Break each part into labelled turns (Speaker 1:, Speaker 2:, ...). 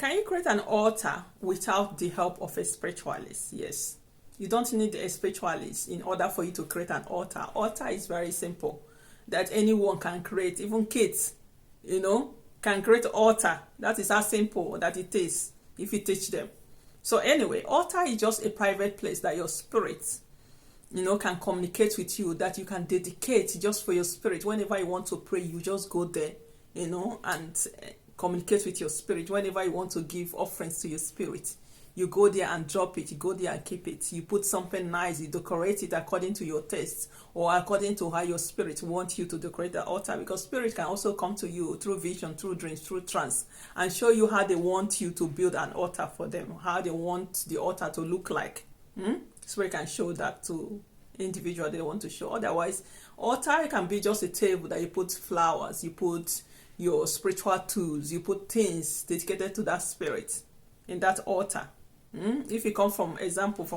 Speaker 1: Can you create an altar without the help of a spiritualist? Yes. You don't need a spiritualist in order for you to create an altar. Altar is very simple, that anyone can create, even kids, can create altar. That is how simple that it is if you teach them. So anyway, altar is just a private place that your spirit, can communicate with you, that you can dedicate just for your spirit. Whenever you want to pray, you just go there, and communicate with your spirit. Whenever you want to give offerings to your spirit, you go there and drop it. You go there and keep it. You put something nice. You decorate it according to your taste or according to how your spirit wants you to decorate the altar. Because spirit can also come to you through vision, through dreams, through trance, and show you how they want you to build an altar for them, how they want the altar to look like. Spirit can show that to individual they want to show. Otherwise, altar can be just a table that you put flowers, you put your spiritual tools, you put things dedicated to that spirit in that altar. If you come from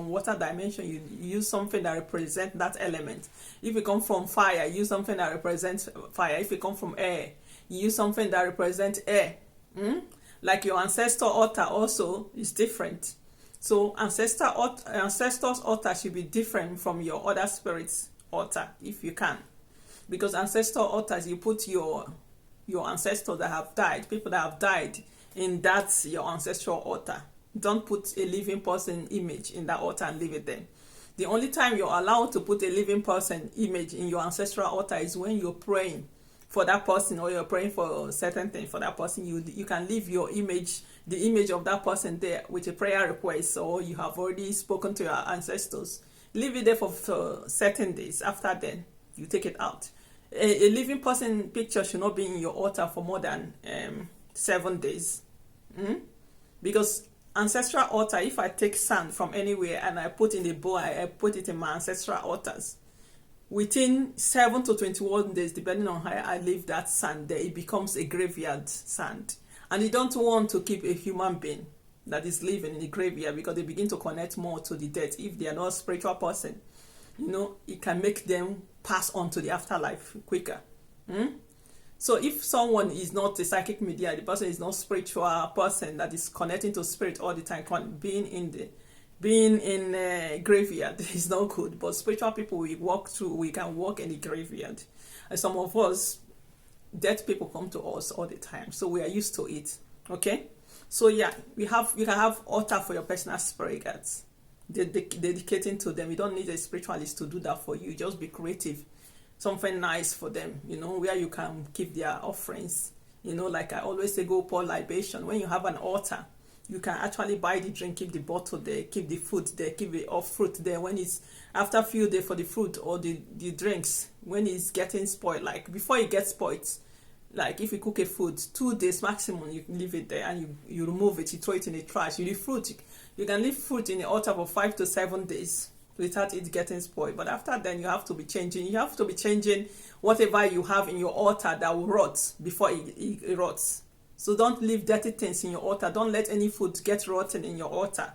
Speaker 1: water dimension, you use something that represents that element. If you come from fire, use something that represents fire. If you come from air, you use something that represents air. Like your ancestor altar also is different. So ancestors' altar should be different from your other spirits' altar if you can. Because ancestor altars, you put your ancestors that have died, people that have died, in that your ancestral altar. Don't put a living person image in that altar and leave it there. The only time you're allowed to put a living person image in your ancestral altar is when you're praying for that person, or you're praying for a certain thing for that person. You can leave your image, the image of that person there with a prayer request, or you have already spoken to your ancestors. Leave it there for certain days. After then, you take it out. A living person picture should not be in your altar for more than 7 days. Because ancestral altar, if I take sand from anywhere and I put in a bowl, I put it in my ancestral altars, within 7 to 21 days, depending on how I leave that sand there, it becomes a graveyard sand. And you don't want to keep a human being that is living in the graveyard, because they begin to connect more to the dead. If they are not a spiritual person, it can make them pass on to the afterlife quicker. So if someone is not a psychic medium, the person is not a spiritual person that is connecting to spirit all the time, being in a graveyard is not good. But spiritual people, we can walk in the graveyard. And some of us, dead people come to us all the time, so we are used to it. Okay, so yeah, you can have altar for your personal spirit guides, dedicating to them. You don't need a spiritualist to do that for you. Just be creative. Something nice for them, where you can keep their offerings. Like I always say, go pour libation. When you have an altar, you can actually buy the drink, keep the bottle there, keep the food there, keep the fruit there. When it's after a few days for the fruit or the drinks, when it's getting spoiled, like before it gets spoiled, like if you cook a food, 2 days maximum, you leave it there and you remove it, you throw it in the trash. You leave fruit. You can leave fruit in the altar for 5 to 7 days. Without it getting spoiled. But after then, you have to be changing. You have to be changing whatever you have in your altar that will rot before it rots. So don't leave dirty things in your altar. Don't let any food get rotten in your altar.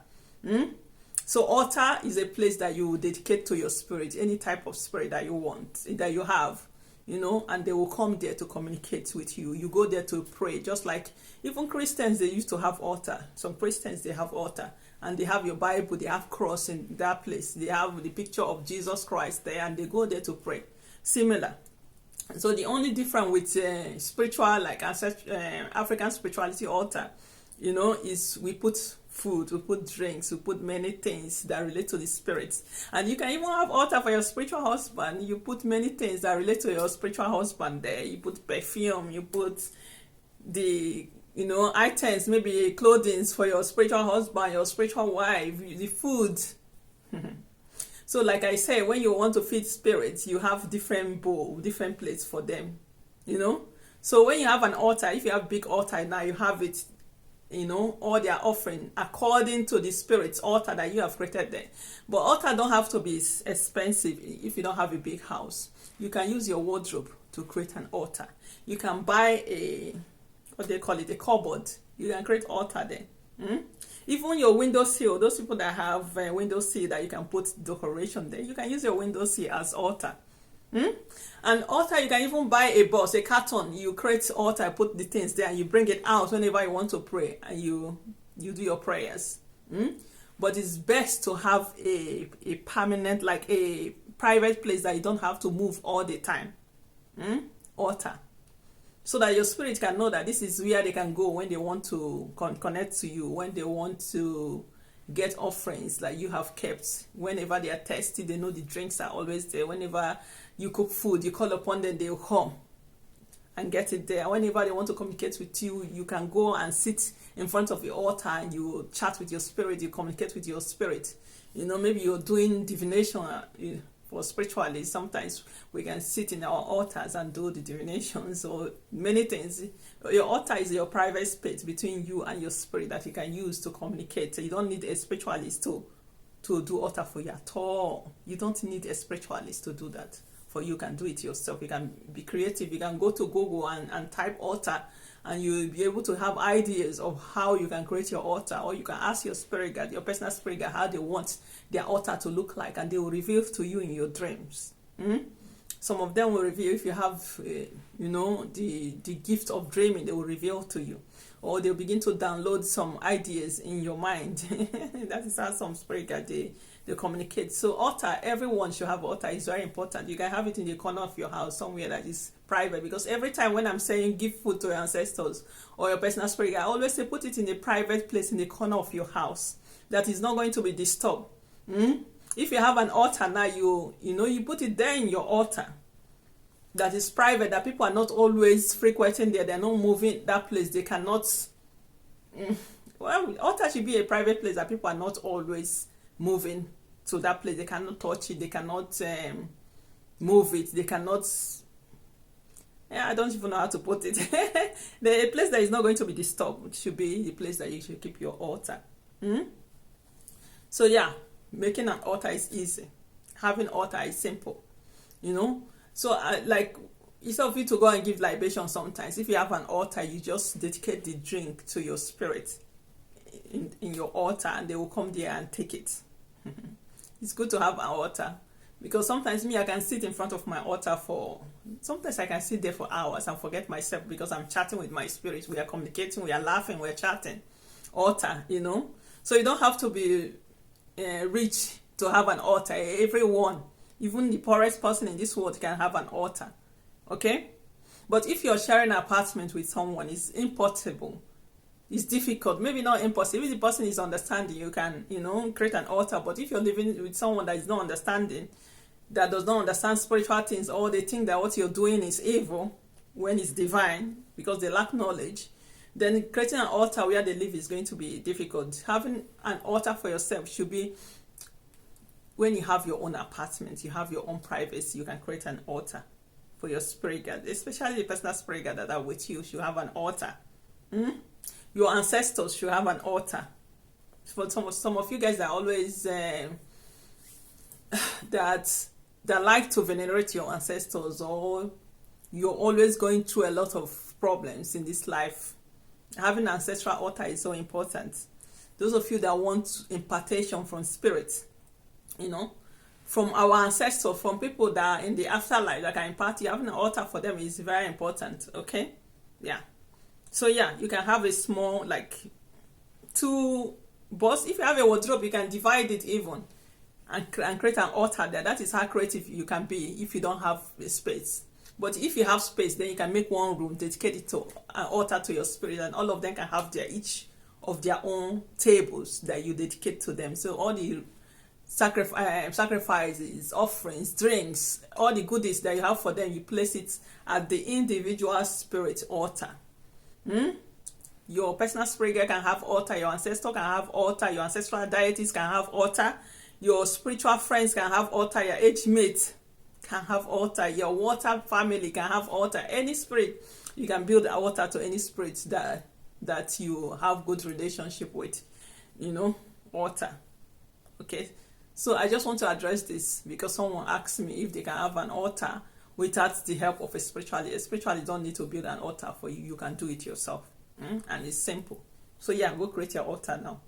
Speaker 1: So altar is a place that you dedicate to your spirit, any type of spirit that you want, that you have, and they will come there to communicate with you. You go there to pray. Just like even Christians, they used to have altar. Some Christians, they have altar. And they have your Bible, they have cross in that place. They have the picture of Jesus Christ there, and they go there to pray. Similar. So the only difference with spiritual, like African spirituality altar, is we put food, we put drinks, we put many things that relate to the spirits. And you can even have altar for your spiritual husband. You put many things that relate to your spiritual husband there. You put perfume, you put the items, maybe clothing for your spiritual husband, your spiritual wife, the food. So like I say, when you want to feed spirits, you have different bowl, different plates for them, So when you have an altar, if you have big altar now, you have it, all they are offering according to the spirit's altar that you have created there. But altar don't have to be expensive if you don't have a big house. You can use your wardrobe to create an altar. You can buy a cupboard. You can create altar there. Even your window sill, those people that have window sill that you can put decoration there, you can use your window sill as altar. An altar, you can even buy a box, a carton. You create altar, put the things there, and you bring it out whenever you want to pray, and you do your prayers. But it's best to have a permanent, like a private place that you don't have to move all the time. Altar, so that your spirit can know that this is where they can go when they want to connect to you, when they want to get offerings like you have kept. Whenever they are thirsty, they know the drinks are always there. Whenever you cook food, you call upon them, they'll come and get it there. Whenever they want to communicate with you, you can go and sit in front of the altar and you chat with your spirit, you communicate with your spirit. Maybe you're doing divination. For spiritualists, sometimes we can sit in our altars and do the divinations or many things. Your altar is your private space between you and your spirit that you can use to communicate. So you don't need a spiritualist to do altar for you at all. You don't need a spiritualist to do that for you. You can do it yourself. You can be creative. You can go to Google and type altar, and you'll be able to have ideas of how you can create your altar. Or you can ask your spirit guide, your personal spirit guide, how they want their altar to look like, and they will reveal to you in your dreams. Some of them will reveal. If you have the gift of dreaming, they will reveal to you, or they'll begin to download some ideas in your mind. That is how some spirit guide they communicate. So altar, everyone should have altar. It's very important. You can have it in the corner of your house, somewhere that is private, because every time when I'm saying give food to your ancestors or your personal spirit, I always say put it in a private place in the corner of your house that is not going to be disturbed. If you have an altar now, you put it there in your altar that is private, that people are not always frequenting there, they're not moving that place, they cannot altar should be a private place that people are not always moving to that place. They cannot touch it, they cannot move it, they cannot, I don't even know how to put it. The place that is not going to be disturbed should be the place that you should keep your altar. So making an altar is easy. Having altar is simple. So like, instead of you to go and give libation sometimes, if you have an altar, you just dedicate the drink to your spirit in your altar, and they will come there and take it. It's good to have an altar, because sometimes I can sit in front of my altar sometimes I can sit there for hours and forget myself, because I'm chatting with my spirit. We are communicating, we are laughing, we are chatting. Altar, so you don't have to be rich to have an altar. Everyone, even the poorest person in this world, can have an altar. Okay? But if you're sharing an apartment with someone, it's impossible. It's difficult. Maybe not impossible. If the person is understanding, you can, create an altar. But if you're living with someone that is not understanding, that does not understand spiritual things, or they think that what you're doing is evil when it's divine, because they lack knowledge, then creating an altar where they live is going to be difficult. Having an altar for yourself should be when you have your own apartment, you have your own privacy, you can create an altar for your spirit guide, especially the personal spirit guide that are with you should have an altar. Your ancestors should have an altar. For some of you guys that always that like to venerate your ancestors, or you're always going through a lot of problems in this life, having an ancestral altar is so important. Those of you that want impartation from spirit, from our ancestors, from people that are in the afterlife that can impart you, having an altar for them is very important. Okay? So you can have a small, like 2 box. If you have a wardrobe, you can divide it even and create an altar there. That is how creative you can be if you don't have a space. But if you have space, then you can make one room, dedicate it to an altar to your spirit, and all of them can have each of their own tables that you dedicate to them. So all the sacrifices, offerings, drinks, all the goodies that you have for them, you place it at the individual spirit altar. Your personal spirit guide can have altar, your ancestor can have altar, your ancestral deities can have altar, your spiritual friends can have altar, your age mate can have altar, your water family can have altar. Any spirit, you can build an altar to any spirit that you have good relationship with, altar. Okay, so I just want to address this because someone asked me if they can have an altar without the help of a spiritualist. A spiritualist don't need to build an altar for you. You can do it yourself. And it's simple. So go create your altar now.